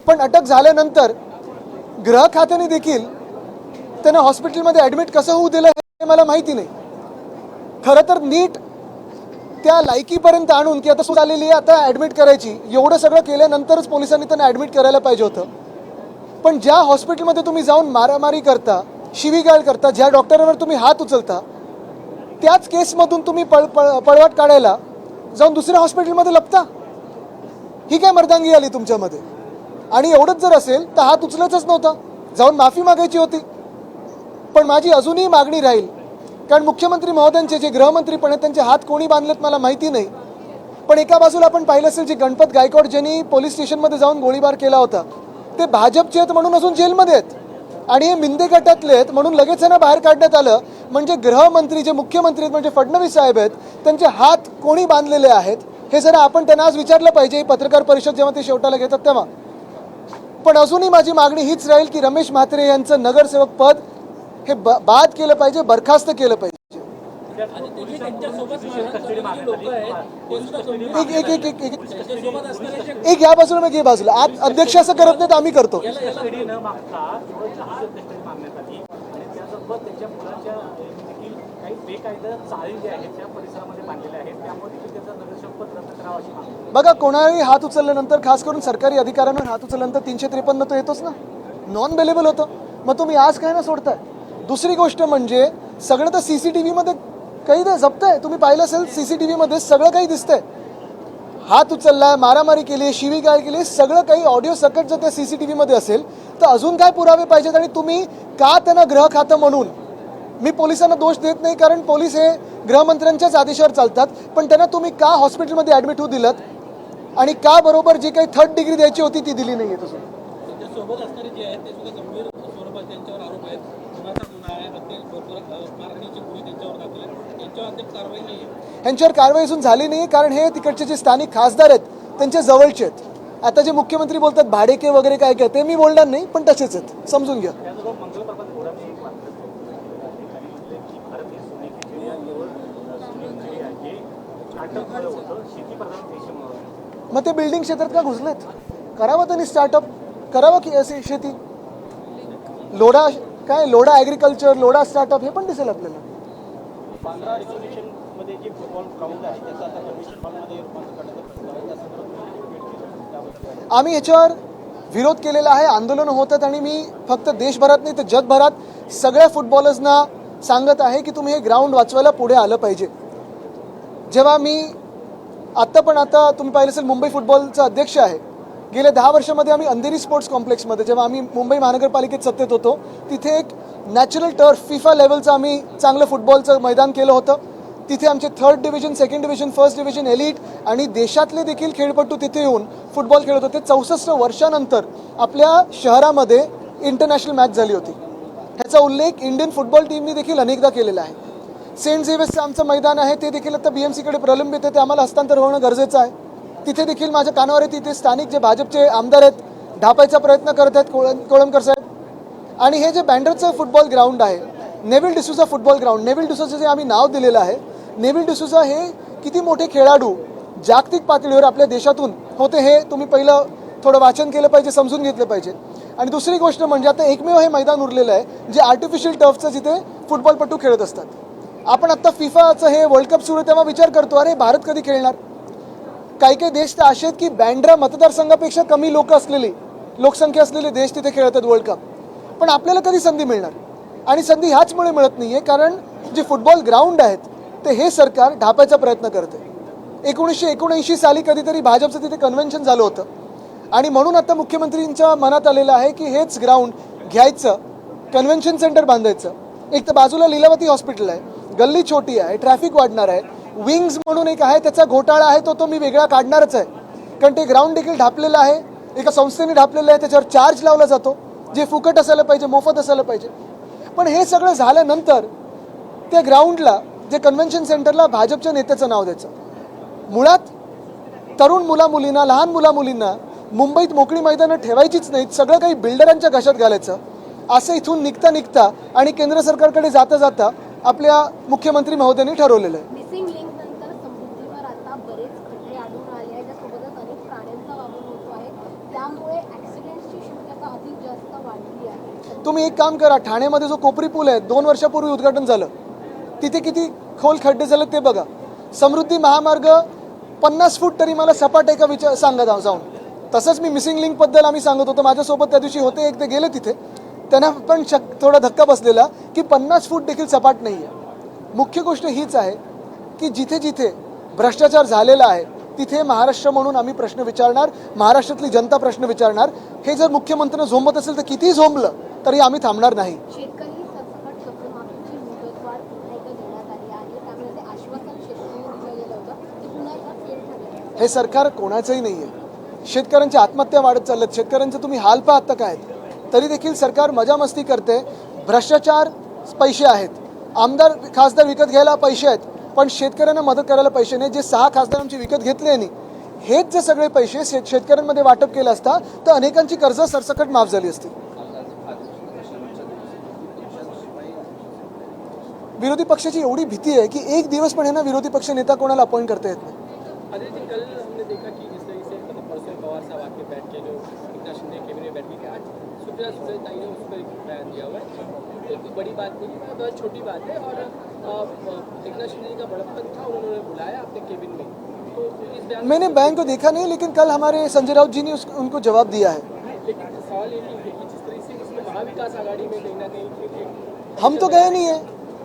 पण अटक झाल्यानंतर गृह खात्याने देखील त्यांना हॉस्पिटलमध्ये ॲडमिट कसं होऊ दिलं हे मला माहिती नाही. खरं तर नीट त्या लायकीपर्यंत आणून की आता सूट आलेली आहे, आता ॲडमिट करायची, एवढं सगळं केल्यानंतरच पोलिसांनी त्यांना ॲडमिट करायला पाहिजे होतं. पण ज्या हॉस्पिटलमध्ये तुम्ही जाऊन मारामारी करता, शिवीगाळ करता, ज्या डॉक्टरांवर तुम्ही हात उचलता, त्याच केसमधून तुम्ही पळवाट काढायला जाऊन दुसऱ्या हॉस्पिटलमध्ये लपता. ही काय मर्दांगी आली तुमच्यामध्ये? आणि एवढंच जर असेल तर हात उचलायचाच नव्हता, जाऊन माफी मागायची होती. पण माझी अजूनही मागणी राहील, कारण मुख्यमंत्री महोदयांचे जे गृहमंत्रीपण आहेत त्यांचे हात कोणी बांधलेत मला माहिती नाही. पण एका बाजूला आपण पाहिलं असेल, जे गणपत गायकवाड ज्यांनी पोलीस स्टेशनमध्ये जाऊन गोळीबार केला होता ते भाजपचे आहेत म्हणून अजून जेलमध्ये आहेत, आणि हे मिंदे गटातले आहेत म्हणून लगेच त्यांना बाहेर काढण्यात आलं. म्हणजे गृहमंत्री जे मुख्यमंत्री आहेत म्हणजे फडणवीस साहेब आहेत, त्यांचे हात कोणी बांधलेले आहेत हे जरा आपण त्यांना आज विचारलं पाहिजे, पत्रकार परिषद जेव्हा ते शेवटाला घेतात तेव्हा. पण अजूनही माझी मागणी हीच राहील की रमेश म्हात्रे यांचं नगरसेवक पद हे बाद केलं पाहिजे, बरखास्त केलं पाहिजे. एक या बाजूला मग बाजूला आज अध्यक्ष असं करत नाही तर आम्ही करतो. बघा, कोणाही हात उचलल्यानंतर, खास करून सरकारी अधिकाऱ्यांवर हात उचलल्यानंतर 353 तो येतोच ना, नॉन बेलेबल होतं. मग तुम्ही आज काय ना सोडताय. दुसरी गोष्ट म्हणजे सगळं तर CCTV मध्ये काही ते जपतंय, तुम्ही पाहिलं असेल CCTV मध्ये सगळं काही दिसतंय. हात उचलला, मारामारी केली, शिवीगाळ केली, सगळं काही ऑडिओ सकट जर त्या CCTV मध्ये असेल तर अजून काय पुरावे पाहिजेत? आणि तुम्ही का त्यांना गृह खातं म्हणून, मी पोलिसांना दोष देत नाही कारण पोलीस हे गृहमंत्र्यांच्याच आदेशावर चालतात, पण त्यांना तुम्ही का हॉस्पिटलमध्ये ॲडमिट होऊ दिलं आणि का बरोबर जी काही 3rd डिग्री द्यायची होती ती दिली नाही आहे? तसं सोबत असणारे जे आहेत ते सुद्धा गंभीर स्वरूपात त्यांच्यावर आरोप आहेत. गुन्ह्याचा गुन्हा आहे, मारहाणीची गुन्हे त्यांच्यावर दाखल आहेत, त्यांच्यावर अद्याप कारवाई नाही आहे. ह्यांच्यावर कारवाई अजून झाली नाही कारण हे तिकडचे जे स्थानिक खासदार आहेत त्यांच्या जवळचे आहेत. आता जे मुख्यमंत्री बोलतात भाडेके वगैरे काय काय, ते मी बोलणार नाही, पण तसेच आहेत, समजून घ्या. मग ते बिल्डिंग क्षेत्रात का घुसलेत? करावं त्यांनी स्टार्टअप, करावं की असे शेती, लोढा काय, लोढा ॲग्रिकल्चर, लोढा स्टार्टअप, हे पण दिसेल आपल्याला. आम्ही याच्यावर विरोध केलेला आहे, आंदोलन होतात, आणि मी फक्त देशभरात नाही तर जगभरात सगळ्या फुटबॉलर्सना सांगत आहे की तुम्ही हे ग्राउंड वाचवायला पुढे आलं पाहिजे. जेव्हा मी आता तुम्ही पाहिलं असेल मुंबई फुटबॉलचा अध्यक्ष आहे, गेल्या 10 वर्षामध्ये आम्ही अंधेरी स्पोर्ट्स कॉम्प्लेक्समध्ये, जेव्हा आम्ही मुंबई महानगरपालिकेत सत्तेत होतो, तिथे एक नॅचरल टर्फ FIFA लेवलचं आम्ही चांगलं फुटबॉलचं मैदान केलं होतं. तिथे आमचे 3rd division, 2nd division, 1st division, elite आणि देशातले देखील खेळपट्टू तिथे येऊन फुटबॉल खेळत होते. 64 वर्षानंतर आपल्या शहरामध्ये इंटरनॅशनल मॅच झाली होती. ह्याचा उल्लेख इंडियन फुटबॉल टीमने देखील अनेकदा केलेला आहे. सेंट झेवियर्सचं आमचं मैदान आहे ते देखील आता BMCकडे प्रलंबित आहे, ते आम्हाला हस्तांतर होणं गरजेचं आहे. तिथे देखील माझ्या कानावर आहे, तिथे स्थानिक जे भाजपचे आमदार आहेत ढापायचा प्रयत्न करत आहेत, कोळंबकर साहेब. आणि हे जे बँड्राचं फुटबॉल ग्राउंड आहे, Neville D'Souza football ground, Neville D'Souza जे आम्ही नाव दिलेलं आहे, नेव्हिल डिसूझा हे किती मोठे खेळाडू जागतिक पातळीवर आपल्या देशातून होते हे तुम्ही पहिलं थोडं वाचन केलं पाहिजे, समजून घेतलं पाहिजे. आणि दुसरी गोष्ट म्हणजे आता एकमेव हे मैदान उरलेलं आहे जे आर्टिफिशियल टर्फचं, जिथे फुटबॉलपटू खेळत असतात. आपण आत्ता FIFAचं हे वर्ल्ड कप सुरू आहे तेव्हा विचार करतो, अरे भारत कधी खेळणार? काही काही देश तर असे आहेत की बँड्रा मतदारसंघापेक्षा कमी लोकसंख्या असलेले देश तिथे खेळतात वर्ल्ड कप. पण आपल्याला कधी संधी मिळणार? आणि संधी ह्याचमुळे मिळत नाही आहे कारण जे फुटबॉल ग्राउंड आहेत ते हे सरकार ढापायचा प्रयत्न करते. 1979 साली कधीतरी भाजपचं तिथे कन्व्हेन्शन झालं होतं, आणि म्हणून आता मुख्यमंत्रींच्या मनात आलेलं आहे की हेच ग्राउंड घ्यायचं, कन्व्हेन्शन सेंटर बांधायचं. एक तर बाजूला लीलावती हॉस्पिटल आहे, गल्ली छोटी आहे, ट्रॅफिक वाढणार आहे. विंग्स म्हणून एक आहे, त्याचा घोटाळा आहे, तो मी वेगळा काढणारच आहे, कारण ते ग्राउंड देखील ढापलेलं आहे, एका संस्थेने ढापलेलं आहे, त्याच्यावर चार्ज लावला जातो जे फुकट असायला पाहिजे, मोफत असायला पाहिजे. पण हे सगळं झाल्यानंतर त्या ग्राउंडला, जे कन्व्हेन्शन सेंटरला भाजपच्या नेत्याचं नाव द्यायचं. मुळात तरुण मुला-मुलींना, लहान मुला-मुलींना मुंबईत मोकळी मैदानं ठेवायचीच नाहीत, सगळं काही बिल्डरांच्या घशात घालायचं, असं इथून निघता आणि केंद्र सरकारकडे जाता आपल्या मुख्यमंत्री महोदयांनी ठरवलेलं आहे. मिसिंग लिंक नंतर समृद्धीवर आता बरेच खटले आढळून आले आहेत, त्यासोबतच अनेक प्राण्यांचा वापर होतो आहे, त्यामुळे ॲक्सिडेंट तुम्ही एक काम करा, ठाण्यामध्ये जो कोपरी पूल आहे 2 वर्षापूर्वी उद्घाटन झालं, तिथे किती खोल खड्डे झाले ते बघा. समृद्धी महामार्ग 50 फूट तरी मला सपाट आहे का विचार सांगा जाऊन. तसंच मी मिसिंग लिंकबद्दल आम्ही सांगत होतो, माझ्यासोबत त्या दिवशी होते एक, ते गेले तिथे, त्यांना पण थोडा धक्का बसलेला की 50 फूट देखील सपाट नाही आहे. मुख्य गोष्ट हीच आहे की जिथे जिथे भ्रष्टाचार झालेला आहे तिथे महाराष्ट्र म्हणून आम्ही प्रश्न विचारणार, महाराष्ट्रातली जनता प्रश्न विचारणार. हे जर मुख्यमंत्र्यांना झोंबत असेल तर कितीही झोंबलं तरी आम्ही थांबणार नाही. शेतकरी सरसकट कर्जमाफीची मुदतवाढ पुन्हा एकदा देण्यात आली आहे. त्यामुळे ते आश्वासन शेतकऱ्यांनी दिलं गेलं होतं ते पुन्हा एकदा फेल ठरलं. हे सरकार कोणाचंही नाही आहे. शेतकऱ्यांची आत्महत्या वाढत चालल्यात, शेतकऱ्यांचे तुम्ही हाल पाहता काय, तरी देखील सरकार मजामस्ती करते. भ्रष्टाचार पैसे आहेत, आमदार खासदार विकत घ्यायला पैसे आहेत, पण शेतकऱ्यांना मदत करायला पैसे नाही. जे 6 खासदारांची विकत घेतले यांनी, हेच जे सगळे पैसे शेतकऱ्यांमध्ये वाटप केलं असता तर अनेकांची कर्ज सरसकट माफ झाली असती. विरोधी पक्षाची एवढी भीती आहे की एक दिवस पण यांना विरोधी पक्ष नेता कोणाला अपॉइंट करता येत नाही. अजय जी, कल हमने देखा कि जिस तरीके से मतलब परसों पवार साहब आके बैठ के जो एकनाथ शिंदे कैबिनेट में बैठने के आज सुप्रिया सुले ताई ने उस पर एक बयान दिया हुआ है. कोई बड़ी बात नहीं है, बहुत छोटी बात है. और एकनाथ शिंदे जी का बड़प्पन था, उन्होंने बुलाया अपने केबिन में. तो इस बयान मैंने बयान को देखा नहीं, लेकिन कल हमारे संजय राउत जी ने उनको जवाब दिया है. लेकिन सवाल ये नहीं है कि जिस तरीके से इसमें महाविकास आघाड़ी में कहीं ना कहीं हम तो गए नहीं है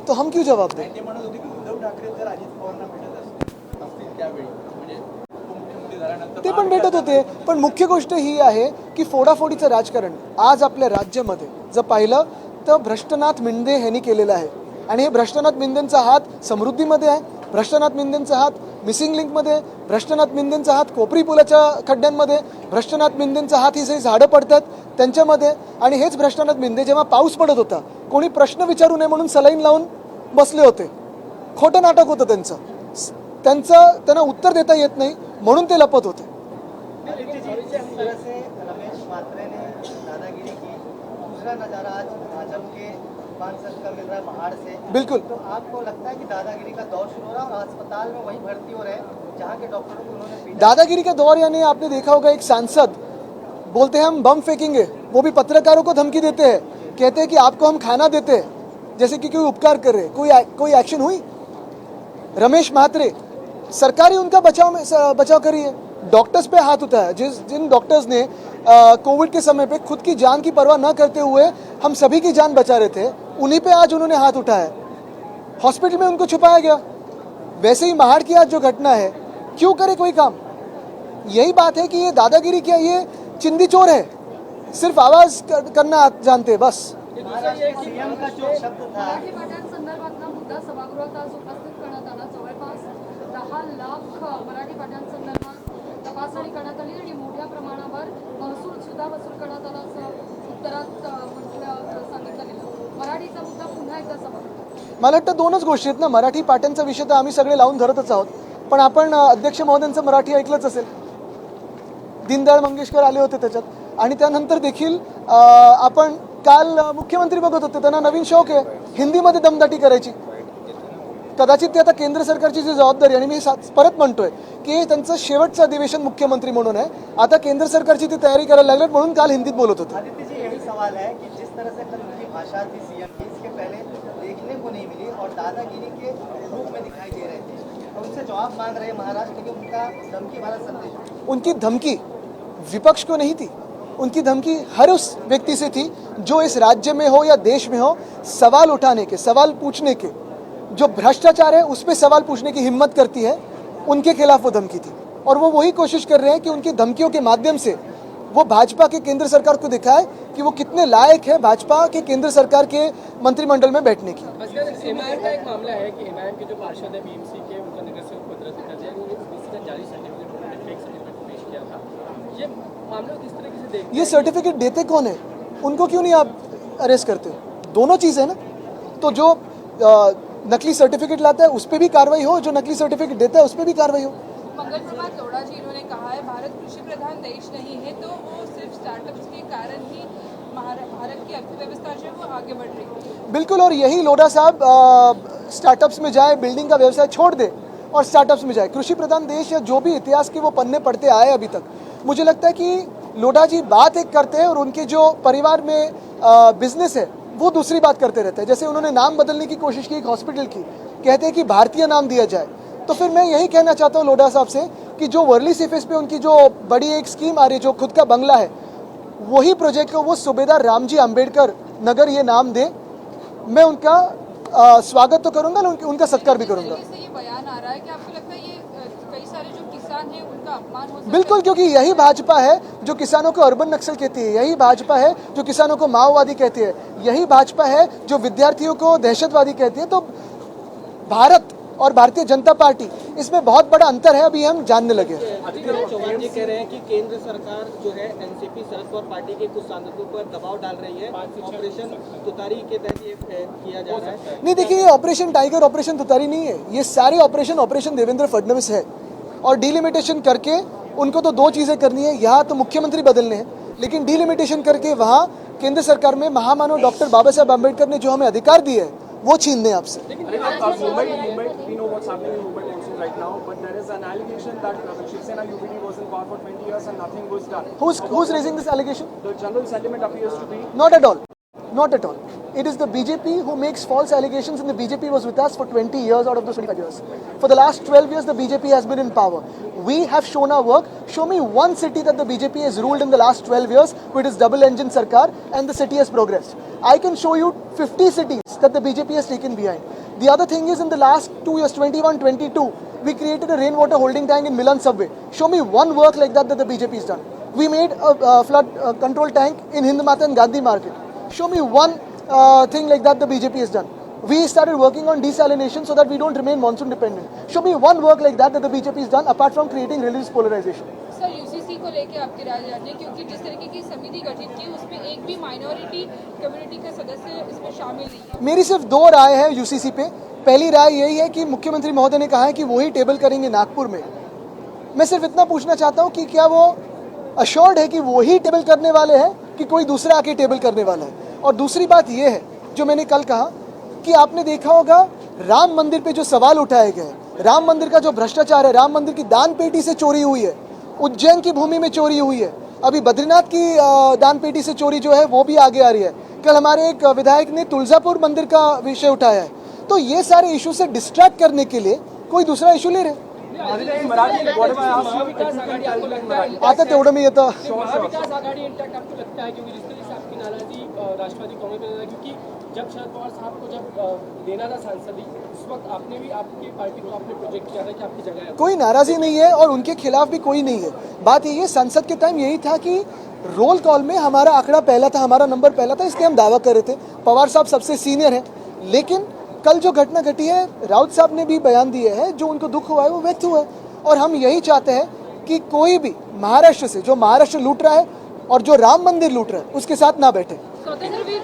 तो हम क्यों जवाब दें. ते म्हणत होते की उद्धव ठाकरे जर अजित पवारांना भेटत असतील त्यावेळी म्हणजे उपमुख्यमंत्री झाल्यानंतर ते पण भेटत होते. पण मुख्य गोष्ट ही आहे की फोडाफोडीचं राजकारण आज आपल्या राज्यामध्ये जर पाहिलं तर भ्रष्टनाथ मिंदे यांनी केलेलं आहे. आणि हे भ्रष्टनाथ मिंदेंचा हात समृद्धीमध्ये आहे, भ्रष्टनाथ मिंदेंचा हात मिसिंग लिंकमध्ये, भ्रष्टनाथ मिंदेंचा हात कोपरी पुलाच्या खड्ड्यांमध्ये, भ्रष्टनाथ मिंदेंचा हात ही जे झाडं पडतात त्यांच्यामध्ये. आणि हेच भ्रष्टनाथ मिंदे जेव्हा पाऊस पडत होता कोणी प्रश्न विचारू नये म्हणून सलाईन लावून बसले होते. खोटं नाटक होतं त्यांना उत्तर देता येत नाही म्हणून ते लपत होते. जिस तरह से रमेश मात्रे ने दादागिरी की, दूसरा नजारा आज भाजपा के सांसद का मिल रहा है पहाड़ से. बिल्कुल. तो आपको लगता है कि दादागिरी का दौर शुरू हो रहा है और अस्पताल में वही भर्ती हो रहे हैं जहाँ के डॉक्टरों को उन्होंने पीटा. दादागिरी का दौर यानी आपने देखा होगा एक सांसद बोलते हैं हम बम फेंकेंगे, वो भी पत्रकारों को धमकी देते हैं, कहते हैं कि आपको हम खाना देते हैं, जैसे कि कोई उपकार कर रहे. कोई एक्शन हुई. रमेश म्हात्रे सरकार ही उनका बचाव करी है. डॉक्टर्स पे हाथ उठाया, जिन डॉक्टर्स ने कोविड के समय पे खुद की जान की परवाह न करते हुए हम सभी की जान बचा रहे थे, उन्हीं पे आज उन्होंने हाथ उठाया. हॉस्पिटल में उनको छुपाया गया. वैसे ही महाड़ की आज जो घटना है, क्यों करे कोई काम. यही बात है कि ये दादागिरी क्या, ये चिंदी चोर है, सिर्फ आवाज करना जानते हैं बस. सीएम का जो शब्द था मराठी पाट्यांसंदर्भातला मुद्दा सभागृहात आज उपस्थित करण्यात आला. जवळपास 10 लाख मराठी पाट्यांसंदर्भात तपासणी करण्यात आली आणि मोठ्या प्रमाणावर महसूल सुद्धा वसूल करण्यात आला असं उत्तरात सांगितलं गेलं. मराठीचा मुद्दा पुन्हा एकदा सभागृहात. मला वाटतं दोनच गोष्टी आहेत ना. मराठी पाट्यांचा विषय तर आम्ही सगळे लावून धरतच आहोत, पण आपण अध्यक्ष महोदयांचं मराठी ऐकलंच असेल. दीनदयाळ मंगेशकर आले होते त्याच्यात. आणि त्यानंतर देखील आपण काल मुख्यमंत्री बघत होते, त्यांना नवीन शौक आहे हिंदीमध्ये दमदाटी करायची. कदाचित ते आता केंद्र सरकारची जी जबाबदारी, आणि मी परत म्हणतोय की त्यांचं शेवटचं अधिवेशन मुख्यमंत्री म्हणून आहे, आता केंद्र सरकारची ती तयारी करायला लागल्यात म्हणून काल हिंदीत बोलत होते. आदित्य जी, यही सवाल है कि जिस तरह से कल उनकी भाषा थी सीएम की, इसके पहले देखने को नहीं मिली और दादागिरी के रूप में दिखाई दे रहे थे. उनसे जवाब मांग रहे महाराष्ट्र के, उनका धमकी भरा संदेश. उनकी धमकी विपक्ष को नहीं थी, उनकी धमकी हर उस व्यक्ति से थी जो इस राज्य में हो या देश में हो, सवाल उठाने के, सवाल पूछने के, जो भ्रष्टाचार है उस पर सवाल पूछने की हिम्मत करती है, उनके खिलाफ वो धमकी थी. और वो वही कोशिश कर रहे हैं कि उनकी धमकियों के माध्यम से वो भाजपा के केंद्र सरकार को दिखाए कि वो कितने लायक है भाजपा के केंद्र सरकार के मंत्रिमंडल में बैठने की. एमआईएम का एक मामला है कि एमआईएम के जो पार्षद है बीएमसी के, उनका निगर से पत्र दिया जाए, बीसी का जाली सर्टिफिकेट, उन्होंने फेक सर्टिफिकेट पेश किया था. ये मामला किस तरीके से देखते ये सर्टिफिकेट देते कौन है, उनको क्यों नहीं आप अरेस्ट करते. दोनों चीज़ है ना. तो जो नकली सर्टिफिकेट लाता है उस पर भी कार्रवाई हो, जो नकली सर्टिफिकेट देता है उस पर भी कार्रवाई हो. मंगल प्रभात लोढ़ा जी, इन्होंने कहा है भारत कृषि प्रधान देश नहीं है, तो वो सिर्फ स्टार्टअप्स के कारण ही भारत की अर्थव्यवस्था जो है वो आगे बढ़ रही है. बिल्कुल. और यही लोढ़ा साहब स्टार्टअप्स में जाए, बिल्डिंग का व्यवसाय छोड़ दे और स्टार्टअप्स में जाए. कृषि प्रधान देश या जो भी इतिहास के वो पन्ने पढ़ते आए अभी तक, मुझे लगता है कि लोढ़ा जी बात एक करते हैं और उनके जो परिवार में बिजनेस है वो दूसरी बात करते रहते हैं। जैसे उन्होंने नाम बदलने की कोशिश की एक हॉस्पिटल की, कहते हैं कि भारतीय नाम दिया जाए। तो फिर मैं यही कहना चाहता हूँ लोढ़ा साहब से कि जो वर्ली सीफेस पे उनकी जो बड़ी एक स्कीम आ रही है, जो खुद का बंगला है, वही प्रोजेक्ट को वो सूबेदार रामजी अंबेडकर नगर ये नाम दे। मैं उनका स्वागत तो करूंगा, उनका सत्कार भी करूंगा। से ये बयान आ रहा है कि आपको लगता है ये कई सारे जो किसान हैं उनका अपमान हो सकता है? बिल्कुल, क्योंकि यही भाजपा है जो किसानों को अर्बन नक्सल कहती है, यही भाजपा है जो किसानों को माओवादी कहती है, यही भाजपा है जो विद्यार्थियों को दहशतवादी कहती है। तो भारत और भारतीय जनता पार्टी, इसमें बहुत बड़ा अंतर है, अभी हम जानने लगे। अदिति चौहान जी कह रहे हैं कि केंद्र सरकार जो है एनसीपी शरद पवार पार्टी के कुछ सांसदों पर दबाव डाल रही है, ऑपरेशन तुतारी के तहत ये किया जा रहा है। नहीं, देखिए, ये ऑपरेशन टाइगर, ऑपरेशन तुतारी नहीं है, ये सारे ऑपरेशन देवेंद्र फडणवीस है। और डिलिमिटेशन करके उनको तो दो चीजें करनी है, यहाँ तो मुख्यमंत्री बदलने हैं, लेकिन डिलिमिटेशन करके वहाँ केंद्र सरकार में महामानव डॉक्टर बाबा साहब अम्बेडकर ने जो हमें अधिकार दिए है वो छीन दें आपसे। Mumbai, we know what's happening in Mumbai monsoon right now, but there is an allegation that Shiv Sena UPD was in power for 20 years and nothing was done. Who's raising this allegation? The general sentiment appears to be Not at all. Not at all. It is the BJP who makes false allegations, and the BJP was with us for 20 years out of those 25 years. For the last 12 years, the BJP has been in power. We have shown our work. Show me one city that the BJP has ruled in the last 12 years with its double-engine Sarkar and the city has progressed. I can show you 50 cities that the BJP has taken behind. The other thing is, in the last 2 years, 21, 22, we created a rainwater holding tank in Milan subway. Show me one work like that that the BJP has done. We made a flood control tank in Hindmata and Gandhi Market. Show me one thing like that the BJP has done. We started working on desalination so that we don't remain monsoon dependent. Show me one work like that the BJP has done apart from creating religious polarization. Sir, UCC को लेके आपकी राय जाननी है, क्योंकि जिस तरीके की समिति गठित की उसमें एक भी माइनॉरिटी कम्युनिटी का सदस्य इसमें शामिल नहीं है। मेरी सिर्फ दो राय है यूसीसी पे। पहली राय यही है कि मुख्यमंत्री महोदय ने कहा है कि वही टेबल करेंगे नागपुर में। मैं सिर्फ इतना पूछना चाहता हूँ कि क्या वो अश्योर्ड है कि वही टेबल करने वाले हैं कि कोई दूसरा आके टेबल करने वाला है। और दूसरी बात ये है जो मैंने कल कहा कि आपने देखा होगा राम मंदिर पे जो सवाल उठाए गए, राम मंदिर का जो भ्रष्टाचार है, राम मंदिर की दान पेटी से चोरी हुई है, उज्जैन की भूमि में चोरी हुई है, अभी बद्रीनाथ की दान पेटी से चोरी जो है वो भी आगे आ रही है। कल हमारे एक विधायक ने तुलजापुर मंदिर का विषय उठाया है। तो ये सारे इशू से डिस्ट्रैक्ट करने के लिए कोई दूसरा इशू ले रहे आता तेवढं मी येतं। महाविकास आघाड़ी इंटैक्ट आपको लगता है, क्योंकि जिस तरीके से आपकी नाराजगी राष्ट्रवादी कांग्रेस में, क्योंकि जब शरद पवार साहब को जब देना था सांसदी, उस वक्त आपने भी आपकी पार्टी को आपने प्रोजेक्ट किया था कि आपकी जगह है। कोई नाराजी नहीं है और उनके खिलाफ भी कोई नहीं है। बात यही है, संसद के टाइम यही था कि रोल कॉल में हमारा आंकड़ा पहला था, हमारा नंबर पहला था, इसलिए हम दावा कर रहे थे। पवार साहब सबसे सीनियर है, लेकिन कल जो घटना घटी है, राउत साहब ने भी बयान दिए है, जो उनको दुख हुआ है वो व्यक्त हुआ है। और हम यही चाहते हैं कि कोई भी महाराष्ट्र से जो महाराष्ट्र लूट रहा है और जो राम मंदिर लूट रहा है उसके साथ ना बैठे। स्वतंत्र वीर